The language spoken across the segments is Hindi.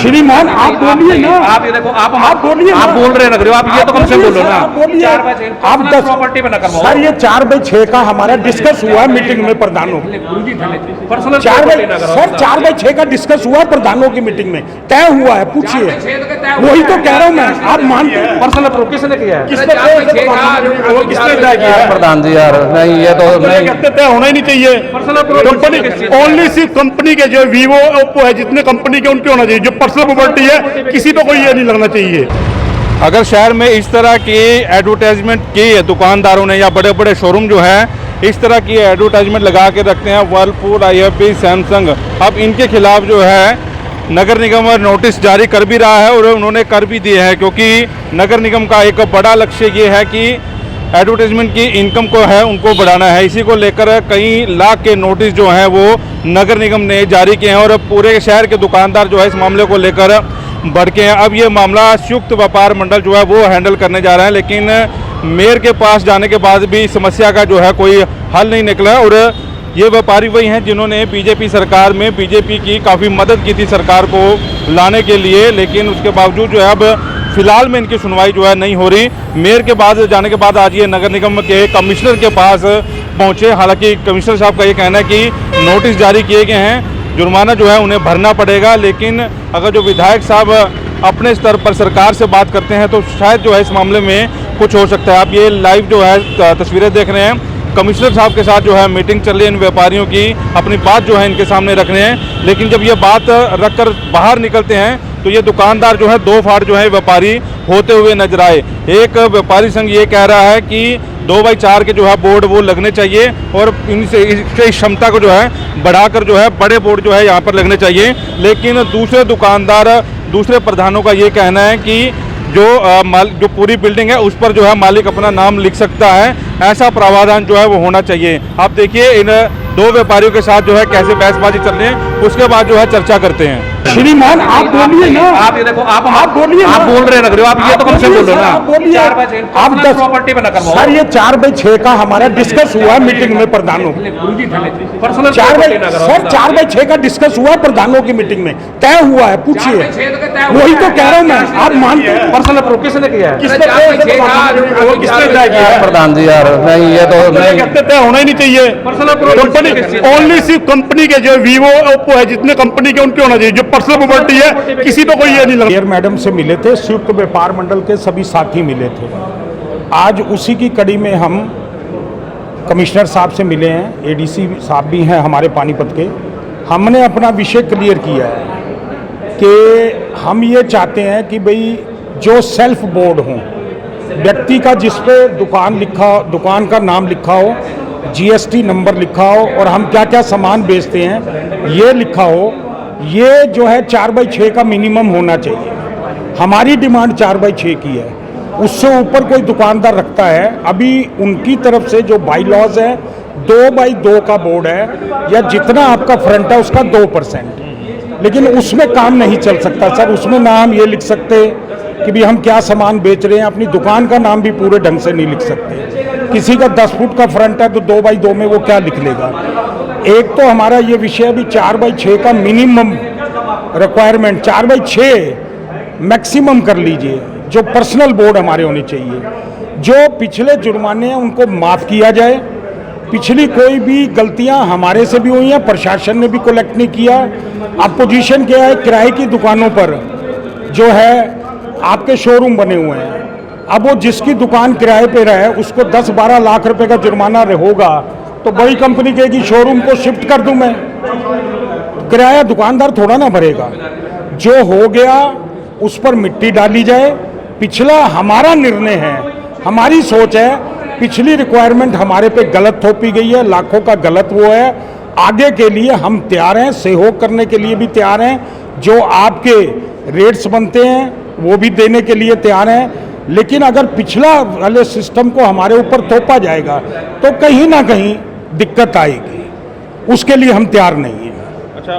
श्रीमान आप बोलिए ना, आप ये देखो, आप बोलिए, आप बोल रहे लग रहे हो, आप ये तो कम से बोलो ना। बोलिए आप 10 प्रॉपर्टी पे ना करवाओ सर। ये 4/6 का हमारा डिस्कस हुआ मीटिंग में प्रधानों की। पर्सनल 4/6 का डिस्कस हुआ प्रधानों की मीटिंग में, तय हुआ है। पूछिए, वही तो कह रहा हूँ मैं। आप मानते हैं पर्सनल अप्रूव किसने किया है? किसने तय किया है? प्रधान जी यार नहीं, ये तो नहीं कहते तय होना ही नहीं चाहिए। पर्सनल अप्रूव कंपनी ओनली सिर्फ कंपनी के जो वीवो ओप्पो है, जितने कंपनी के उनके होना चाहिए। जो पर्सनल प्रॉपर्टी है किसी को कोई ये नहीं लगना चाहिए। अगर शहर में इस तरह की एडवर्टाइजमेंट की है दुकानदारों ने, या बड़े बड़े शोरूम जो हैं इस तरह की एडवर्टाइजमेंट लगा के रखते हैं, वर्लपूल, IFB, सैमसंग, अब इनके खिलाफ जो है नगर निगम नोटिस जारी कर भी रहा है और उन्होंने कर भी दिए हैं, क्योंकि नगर निगम का एक बड़ा लक्ष्य ये है कि एडवर्टाइजमेंट की इनकम को है उनको बढ़ाना है। इसी को लेकर कई लाख के नोटिस जो हैं वो नगर निगम ने जारी किए हैं और पूरे शहर के दुकानदार जो है इस मामले को लेकर भड़के हैं। अब ये मामला संयुक्त व्यापार मंडल जो है वो हैंडल करने जा रहा है, लेकिन मेयर के पास जाने के बाद भी समस्या का जो है कोई हल नहीं निकला। और ये व्यापारी वही हैं जिन्होंने बीजेपी सरकार में बीजेपी की काफ़ी मदद की थी सरकार को लाने के लिए, लेकिन उसके बावजूद जो है अब फिलहाल में इनकी सुनवाई जो है नहीं हो रही। मेयर के पास जाने के बाद आज ये नगर निगम के कमिश्नर के पास पहुंचे। हालांकि कमिश्नर साहब का ये कहना है कि नोटिस जारी किए गए हैं, जुर्माना जो है उन्हें भरना पड़ेगा, लेकिन अगर जो विधायक साहब अपने स्तर पर सरकार से बात करते हैं तो शायद जो है इस मामले में कुछ हो सकता है। आप ये लाइव जो है तस्वीरें देख रहे हैं, कमिश्नर साहब के साथ जो है मीटिंग चल रही है इन व्यापारियों की, अपनी बात जो है इनके सामने रख रहे हैं। लेकिन जब ये बात रखकर बाहर निकलते हैं तो ये दुकानदार जो है दो फाड़ जो है व्यापारी होते हुए नजर आए। एक व्यापारी संघ ये कह रहा है कि 2x4 के जो है बोर्ड वो लगने चाहिए और इनसे इसकी क्षमता को जो है बढ़ाकर जो है बड़े बोर्ड जो है यहाँ पर लगने चाहिए। लेकिन दूसरे दुकानदार, दूसरे प्रधानों का ये कहना है कि जो पूरी बिल्डिंग है उस पर जो है मालिक अपना नाम लिख सकता है, ऐसा प्रावधान जो है वो होना चाहिए। आप देखिए इन दो व्यापारियों के साथ जो है कैसे बहसबाजी चल रही है, उसके बाद जो है चर्चा करते हैं। श्रीमान आप बोलिए ना, आप ये देखो, आप बोलिए, आप बोल रहे लग रहे हो, आप ये तो कम से बोलो ना। बोलिए आप 10 प्रॉपर्टी पे ना करवाओ सर। ये 4/6 का हमारा डिस्कस हुआ मीटिंग में प्रधानों। पर्सनल 4/6 का डिस्कस हुआ प्रधानों की मीटिंग में, तय हुआ है। पूछिए, वही तो कह रहा हूँ मैं। आप मानते हैं पर्सनल अप्रूव किसने किया है? किसने तय किया है? प्रधान जी यार नहीं, ये तो नहीं कहते तय होना ही नहीं चाहिए। पर्सनल अप्रूव कंपनी ओनली सिर्फ कंपनी के जो वीवो ओप्पो है, जितने कंपनी के उनके होना चाहिए। जो पर्सनल प्रॉपर्टी है किसी को कोई ये नहीं लगता। मेयर मैडम से मिले थे, संयुक्त व्यापार मंडल के सभी साथी मिले थे। आज उसी की कड़ी में हम कमिश्नर साहब से मिले हैं, ADC साहब भी हैं हमारे पानीपत के। हमने अपना विषय क्लियर किया है कि हम ये चाहते हैं कि भाई जो सेल्फ बोर्ड हों, व्यक्ति का जिस पे दुकान का नाम लिखा हो, GST नंबर लिखा हो और हम क्या क्या सामान बेचते हैं ये लिखा हो, ये जो है 4/6 का मिनिमम होना चाहिए। हमारी डिमांड 4/6 की है, उससे ऊपर कोई दुकानदार रखता है। अभी उनकी तरफ से जो बाई लॉज है 2/2 का बोर्ड है, या जितना आपका फ्रंट है उसका 2%, लेकिन उसमें काम नहीं चल सकता सर। उसमें ना हम ये लिख सकते कि भी हम क्या सामान बेच रहे हैं, अपनी दुकान का नाम भी पूरे ढंग से नहीं लिख सकते। किसी का 10 फुट का फ्रंट है तो 2/2 में वो क्या लिख लेगा। एक तो हमारा ये विषय अभी 4/6 का मिनिमम रिक्वायरमेंट, 4/6 मैक्सिमम कर लीजिए। जो पर्सनल बोर्ड हमारे होने चाहिए, जो पिछले जुर्माने हैं उनको माफ़ किया जाए। पिछली कोई भी गलतियां हमारे से भी हुई हैं, प्रशासन ने भी कलेक्ट नहीं किया। अब पोजीशन क्या है, किराए की दुकानों पर जो है आपके शोरूम बने हुए हैं। अब वो जिसकी दुकान किराए पे रहे उसको 10-12 लाख रुपए का जुर्माना होगा, तो बड़ी कंपनी कहेगी शोरूम को शिफ्ट कर दूं मैं, किराया दुकानदार थोड़ा ना भरेगा। जो हो गया उस पर मिट्टी डाली जाए। पिछला हमारा निर्णय है, हमारी सोच है, पिछली रिक्वायरमेंट हमारे पे गलत थोपी गई है, लाखों का गलत वो है। आगे के लिए हम तैयार हैं, सहयोग करने के लिए भी तैयार हैं। जो आपके रेट्स बनते हैं वो भी देने के लिए तैयार हैं, लेकिन अगर पिछला वाले सिस्टम को हमारे ऊपर थोपा जाएगा तो कहीं ना कहीं दिक्कत आएगी, उसके लिए हम तैयार नहीं हैं। अच्छा,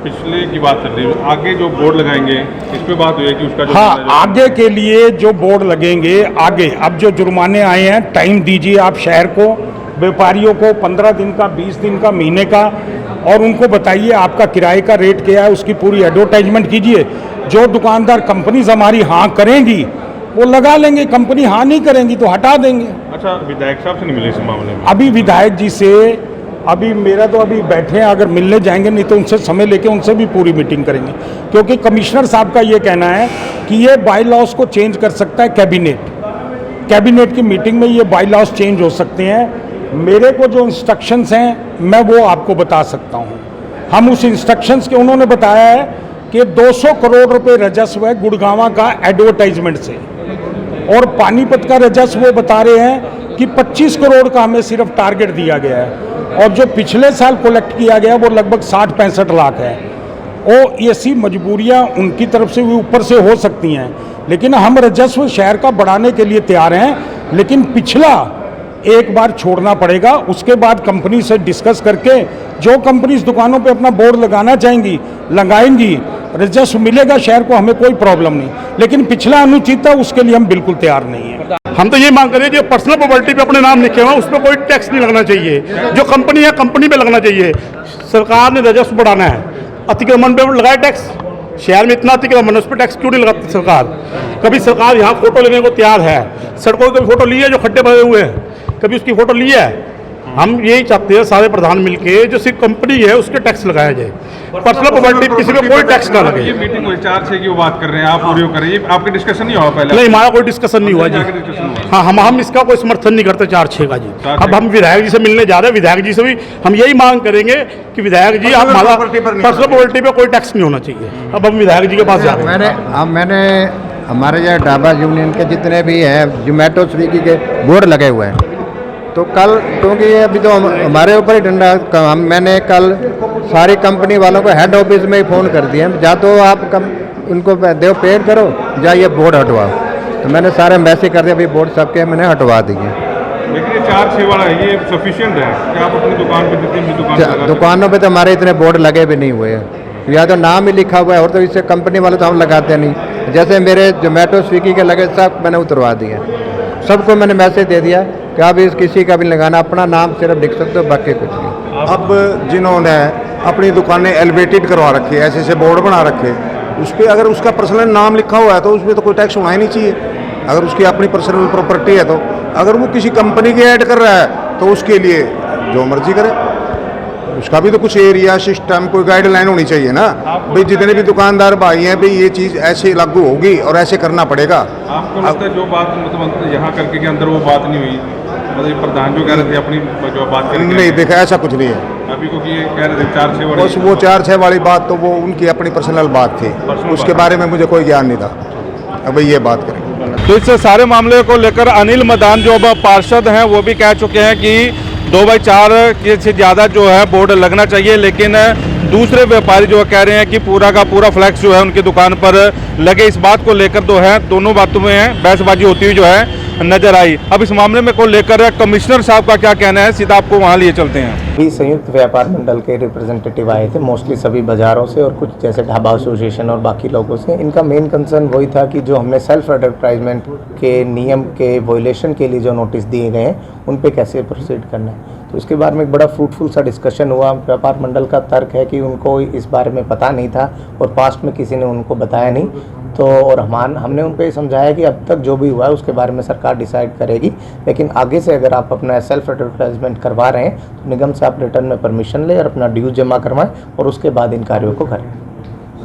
पिछले की बात कर रही है, आगे जो बोर्ड लगाएंगे इस पे बात हुई है कि उसका जो हाँ, आगे के लिए जो बोर्ड लगेंगे, आगे अब जो जुर्माने आए हैं, टाइम दीजिए आप शहर को, व्यापारियों को 15 दिन का, 20 दिन का, महीने का, और उनको बताइए आपका किराए का रेट क्या है, उसकी पूरी एडवर्टाइजमेंट कीजिए। जो दुकानदार कंपनीज हमारी हाँ करेंगी वो लगा लेंगे, कंपनी हाँ नहीं करेंगी तो हटा देंगे। अच्छा, विधायक साहब से नहीं मिले इस मामले में? अभी विधायक जी से अभी मेरा तो अभी बैठे हैं, अगर मिलने जाएंगे नहीं तो उनसे समय लेके उनसे भी पूरी मीटिंग करेंगे, क्योंकि कमिश्नर साहब का ये कहना है कि ये बाई लॉज को चेंज कर सकता है कैबिनेट की मीटिंग में ये बाई लॉज चेंज हो सकते हैं। मेरे को जो इंस्ट्रक्शंस हैं मैं वो आपको बता सकता हूँ। हम उस इंस्ट्रक्शंस के उन्होंने बताया है कि 200 करोड़ रुपए राजस्व है गुड़गांव का एडवर्टाइजमेंट से, और पानीपत का राजस्व वो बता रहे हैं कि 25 करोड़ का हमें सिर्फ टारगेट दिया गया है, और जो पिछले साल कलेक्ट किया गया वो लगभग 60-65 लाख है। और ऐसी मजबूरियां उनकी तरफ से भी ऊपर से हो सकती हैं, लेकिन हम राजस्व शहर का बढ़ाने के लिए तैयार हैं, लेकिन पिछला एक बार छोड़ना पड़ेगा। उसके बाद कंपनी से डिस्कस करके जो कंपनी इस दुकानों पे अपना बोर्ड लगाना चाहेंगी लगाएंगी, राजस्व मिलेगा शहर को, हमें कोई प्रॉब्लम नहीं। लेकिन पिछला अनुचित है उसके लिए हम बिल्कुल तैयार नहीं है। हम तो ये मांग करें जो पर्सनल प्रॉपर्टी पे अपने नाम लिखे हुए उस पर कोई टैक्स नहीं लगना चाहिए, जो कंपनी है कंपनी पे लगना चाहिए। सरकार ने राजस्व बढ़ाना है, अतिक्रमण पे लगाए टैक्स, शहर में इतना अतिक्रमण है उस पर टैक्स क्यों नहीं लगाती सरकार? कभी सरकार यहाँ फोटो लेने को तैयार है, सड़कों की फोटो ली है जो खड्डे भरे हुए हैं, कभी उसकी फोटो ली है? हम यही चाहते हैं सारे प्रधान मिलके जो सिर्फ कंपनी है उसके टैक्स लगाया जाए, पर्सनल प्रॉपर्टी किसी पे कोई टैक्स ना लगे। ये मीटिंग हुई 4-6 की वो बात कर रहे हैं, आप पूरी करें, ये आपके डिस्कशन नहीं हुआ पहले? नहीं, हमारा कोई डिस्कशन नहीं हुआ जी। हाँ, हम इसका कोई समर्थन नहीं करते 4-6 का जी। अब हम विधायक जी से मिलने जा रहे हैं, विधायक जी से भी हम यही मांग करेंगे कि विधायक जी आप हमारा पर्सनल प्रॉपर्टी पे कोई टैक्स नहीं होना चाहिए। अब हम विधायक जी के पास जा रहे हैं। मैंने हमारे यहाँ ढाबा यूनियन के जितने भी हैं जोमेटो स्विगी के बोर्ड लगे हुए हैं, तो कल क्योंकि ये अभी तो हमारे ऊपर ही डंडा, मैंने कल सारी कंपनी वालों को हेड ऑफिस में ही फ़ोन कर दिया, या तो आप उनको देव पेड करो या ये बोर्ड हटवाओ। तो मैंने सारे मैसेज कर दिया, अभी बोर्ड सबके मैंने हटवा दिए। लेकिन ये 4-6 वाला है, ये सफिशिएंट है कि आप अपनी दुकान पे जितनी भी दुकानों पे तो हमारे इतने बोर्ड लगे भी नहीं हुए हैं, या तो नाम ही लिखा हुआ है, और तो इससे कंपनी वाले तो हम लगाते नहीं। जैसे मेरे जोमेटो स्विगी के लगे सब मैंने उतरवा दिए, सबको मैंने मैसेज दे दिया कि आप इस किसी का भी लगाना, अपना नाम सिर्फ लिख सकते हो, बाकी कुछ नहीं। अब जिन्होंने अपनी दुकानें एलिवेटेड करवा रखी है, ऐसे ऐसे बोर्ड बना रखे, उस पर अगर उसका पर्सनल नाम लिखा हुआ है तो उसमें तो कोई टैक्स होना ही नहीं चाहिए। अगर उसकी अपनी पर्सनल प्रॉपर्टी है तो अगर वो किसी कंपनी की ऐड कर रहा है तो उसके लिए जो मर्जी करे, उसका भी तो कुछ एरिया सिस्टम कोई गाइडलाइन होनी चाहिए ना भाई। जितने भी दुकानदार भाई हैं भाई ये चीज़ ऐसे लागू होगी और ऐसे करना पड़ेगा। आपको लगता है जो बात मतलब यहाँ करके के अंदर वो बात नहीं हुई, मतलब प्रधान जो कह रहे थे अपनी जो बात करेंगे नहीं देखा, ऐसा कुछ नहीं है अभी, क्योंकि ये कह रहे थे 4-6 वाली, बस वो 4-6 वाली बात तो वो उनकी अपनी पर्सनल बात थी, उसके बारे में मुझे कोई ज्ञान नहीं था। अब ये बात करें तो इस सारे मामले को लेकर अनिल मदान जो अब पार्षद हैं वो भी कह चुके हैं कि 2/4 से ज़्यादा जो है बोर्ड लगना चाहिए, लेकिन दूसरे व्यापारी जो कह रहे हैं कि पूरा का पूरा फ्लैक्स जो है उनकी दुकान पर लगे। इस बात को लेकर जो है दोनों बातों में बहसबाजी होती हुई जो है नजर आई। अब इस मामले में को लेकर कमिश्नर साहब का क्या कहना है, सीधा आपको वहाँ लिए चलते हैं। भी संयुक्त व्यापार मंडल के रिप्रेजेंटेटिव आए थे, मोस्टली सभी बाज़ारों से और कुछ जैसे ढाबा एसोसिएशन और बाकी लोगों से। इनका मेन कंसर्न वही था कि जो हमने सेल्फ एडवर्टाइजमेंट के नियम के वॉयलेशन के लिए जो नोटिस दिए गए हैं उन पे कैसे प्रोसीड करना है। तो इसके बारे में एक बड़ा फ्रूटफुल सा डिस्कशन हुआ। व्यापार मंडल का तर्क है कि उनको इस बारे में पता नहीं था और पास्ट में किसी ने उनको बताया नहीं, तो और हमने उन पे समझाया कि अब तक जो भी हुआ है उसके बारे में सरकार डिसाइड करेगी, लेकिन आगे से अगर आप अपना सेल्फ एडवर्टाइजमेंट करवा रहे हैं तो निगम से आप रिटर्न में परमिशन लें और अपना ड्यू जमा करवाएं और उसके बाद इन कार्यों को करें।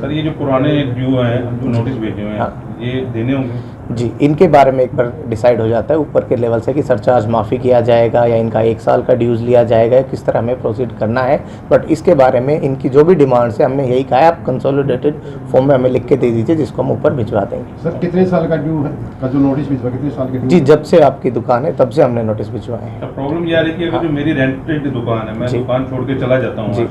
सर ये जो पुराने ड्यू हैं जो नोटिस भेजे हुए हैं, हाँ। ये देने होंगे? जी, इनके बारे में एक बार डिसाइड हो जाता है ऊपर के लेवल से कि सरचार्ज माफ़ी किया जाएगा या इनका 1 साल का ड्यूज़ लिया जाएगा या किस तरह हमें प्रोसीड करना है। बट इसके बारे में इनकी जो भी डिमांड्स है हमने यही कहा है, आप कंसोलिडेटेड फॉर्म में हमें लिख के दे दीजिए जिसको हम ऊपर भिजवा देंगे। सर कितने साल का ड्यू है का जो नोटिस भिजवा, कितने साल के? जी, जब से आपकी दुकान है तब से हमने नोटिस भिजवाए हैं। प्रॉब्लम ये आ रही है कि अगर जो मेरी रेंटेड दुकान है, मैं दुकान छोड़ के चला जाता हूँ,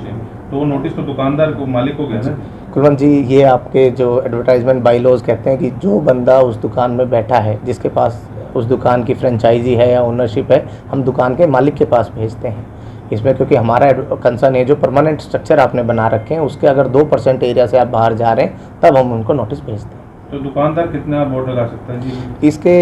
तो वो नोटिस तो दुकानदार को, मालिक को गया ना। कुलवंत जी, ये आपके जो एडवर्टाइजमेंट बाई लॉज कहते हैं कि जो बंदा उस दुकान में बैठा है, जिसके पास उस दुकान की फ्रेंचाइजी है या ओनरशिप है, हम दुकान के मालिक के पास भेजते हैं। इसमें क्योंकि हमारा कंसर्न है जो परमानेंट स्ट्रक्चर आपने बना रखे हैं उसके अगर 2% एरिया से आप बाहर जा रहे हैं तब हम उनको नोटिस भेजते हैं। तो दुकानदार कितना बोर्ड लगा सकता है जी? इसके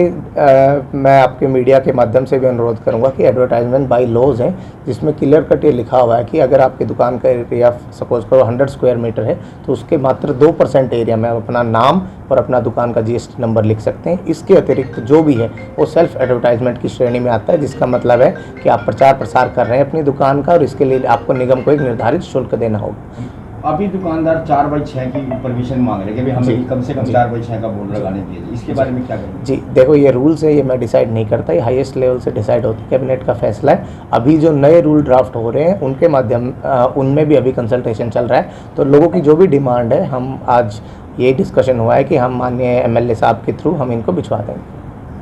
मैं आपके मीडिया के माध्यम से भी अनुरोध करूंगा कि एडवर्टाइजमेंट बाय लॉज है, जिसमें क्लियर कट ये लिखा हुआ है कि अगर आपकी दुकान का एरिया सपोज करो 100 स्क्वायर मीटर है तो उसके मात्र 2% एरिया में आप अपना नाम और अपना दुकान का GST नंबर लिख सकते हैं। इसके अतिरिक्त जो भी है वो सेल्फ एडवर्टाइजमेंट की श्रेणी में आता है, जिसका मतलब है कि आप प्रचार प्रसार कर रहे हैं अपनी दुकान का और इसके लिए आपको निगम को एक निर्धारित शुल्क देना होगा। अभी दुकानदार 4x6 की परमिशन मांग रहे हैं कि भाई हमें कम से कम 4x6 का बोर्ड लगाने दीजिए, इसके बारे में क्या करेंगे? जी देखो, ये रूल्स है, ये मैं डिसाइड नहीं करता, ये हाईएस्ट लेवल से डिसाइड होती है, कैबिनेट का फैसला है। अभी जो नए रूल ड्राफ्ट हो रहे हैं उनके माध्यम उनमें भी अभी कंसल्टेशन चल रहा है, तो लोगों की जो भी डिमांड है हम आज ये डिस्कशन हुआ है कि हम माननीय MLA साहब के थ्रू हम इनको भिजवा देंगे।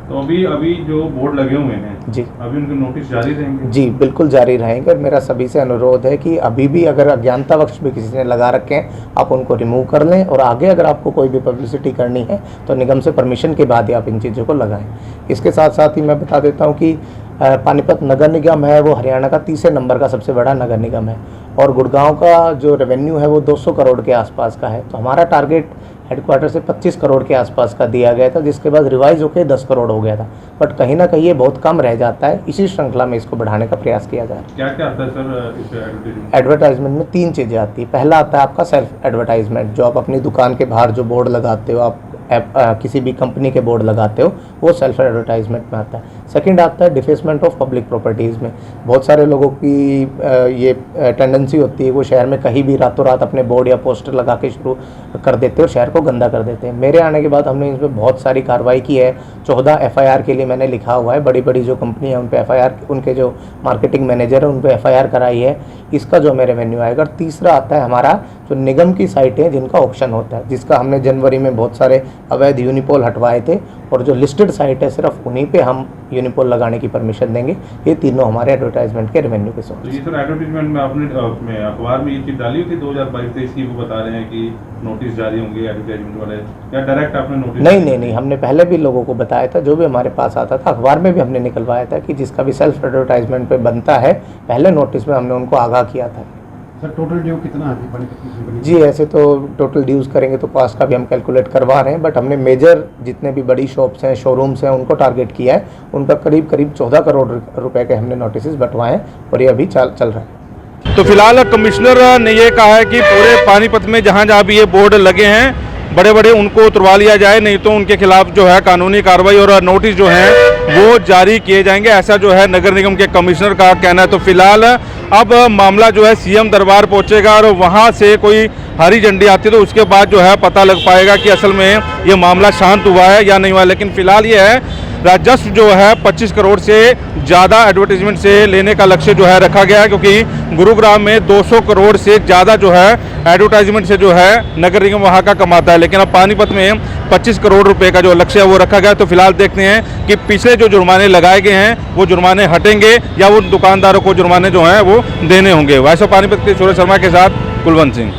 तो अभी जो बोर्ड लगे हुए हैं जी, अभी उनके नोटिस जारी रहेंगे? जी बिल्कुल जारी रहेंगे और मेरा सभी से अनुरोध है कि अभी भी अगर अज्ञानतावश भी किसी ने लगा रखे हैं आप उनको रिमूव कर लें, और आगे अगर आपको कोई भी पब्लिसिटी करनी है तो निगम से परमिशन के बाद ही आप इन चीज़ों को लगाएं। इसके साथ साथ ही मैं बता देता हूँ कि पानीपत नगर निगम है वो हरियाणा का 30 नंबर का सबसे बड़ा नगर निगम है, और गुड़गांव का जो रेवेन्यू है वो 200 करोड़ के आसपास का है। तो हमारा टारगेट हेडक्वार्टर से 25 करोड़ के आसपास का दिया गया था, जिसके बाद रिवाइज होकर 10 करोड़ हो गया था, बट कहीं ना कहीं ये बहुत कम रह जाता है। इसी श्रृंखला में इसको बढ़ाने का प्रयास किया जा रहा है। क्या क्या आता है सर इस एडवर्टाइजमेंट में 3 चीज़ें आती है। पहला आता है आपका सेल्फ एडवर्टाइजमेंट, जो आप अपनी दुकान के बाहर जो बोर्ड लगाते हो, आप किसी भी कंपनी के बोर्ड लगाते हो, वो सेल्फ एडवर्टाइजमेंट में आता है। सेकंड आता है डिफेसमेंट ऑफ पब्लिक प्रॉपर्टीज़ में। बहुत सारे लोगों की ये टेंडेंसी होती है वो शहर में कहीं भी रातों रात अपने बोर्ड या पोस्टर लगा के शुरू कर देते हो, शहर को गंदा कर देते हैं। मेरे आने के बाद हमने इस पर बहुत सारी कार्रवाई की है। 14 FIR के लिए मैंने लिखा हुआ है, बड़ी बड़ी जो कंपनी है उन पर FIR, उनके जो मार्केटिंग मैनेजर है उन पर FIR कराई है। इसका जो हमें रेवेन्यू आएगा। तीसरा आता है हमारा जो निगम की साइटें हैं जिनका ऑप्शन होता है, जिसका हमने जनवरी में बहुत सारे अवैध यूनिपोल हटवाए थे, और जो लिस्टेड साइट है सिर्फ उन्हीं पे हम यूनिपोल लगाने की परमिशन देंगे। ये तीनों हमारे एडवर्टाइजमेंट के रेवेन्यू के सोर्स। तो ये सर एडवर्टाइजमेंट में आपने अखबार में ये चीज डाली हुई थी 2022-23 की, वो बता रहे हैं कि नोटिस जारी होंगे एडवर्टाइजमेंट वाले, या डायरेक्ट आपने नोटिस? नहीं, हमने पहले भी लोगों को बताया था, जो भी हमारे पास आता था अखबार में भी हमने निकलवाया था कि जिसका भी सेल्फ एडवर्टाइजमेंट पे बनता है, पहले नोटिस में हमने उनको आगाह किया था। सर टोटल ड्यू कितना है पानीपत कंपनी? जी ऐसे तो टोटल ड्यूज़ करेंगे तो कॉस्ट का भी हम कैलकुलेट करवा रहे हैं, बट हमने मेजर जितने भी बड़ी शॉप्स हैं, शोरूम्स हैं, उनको टारगेट किया है। उनका करीब 14 करोड़ रुपए के हमने नोटिस बंटवाए हैं और ये अभी चल रहा है। तो फिलहाल कमिश्नर ने ये कहा है कि पूरे पानीपत में जहाँ जहाँ भी ये बोर्ड लगे हैं बड़े बड़े उनको उतरवा लिया जाए, नहीं तो उनके खिलाफ जो है कानूनी कार्रवाई और नोटिस जो है वो जारी किए जाएंगे, ऐसा जो है नगर निगम के कमिश्नर का कहना है। तो फिलहाल अब मामला जो है CM दरबार पहुंचेगा और वहां से कोई हरी झंडी आती है तो उसके बाद जो है पता लग पाएगा कि असल में ये मामला शांत हुआ है या नहीं हुआ। लेकिन फिलहाल ये है राजस्व जो है 25 करोड़ से ज़्यादा एडवर्टीजमेंट से लेने का लक्ष्य जो है रखा गया है, क्योंकि गुरुग्राम में 200 करोड़ से ज़्यादा जो है एडवर्टाइजमेंट से जो है नगर निगम वहाँ का कमाता है। लेकिन अब पानीपत में 25 करोड़ रुपए का जो लक्ष्य है वो रखा गया है। तो फिलहाल देखते हैं कि पिछले जो जुर्माने लगाए गए हैं वो जुर्माने हटेंगे या वो दुकानदारों को जुर्माने जो हैं वो देने होंगे। वैसे पानीपत के सूरज शर्मा के साथ कुलवंत सिंह।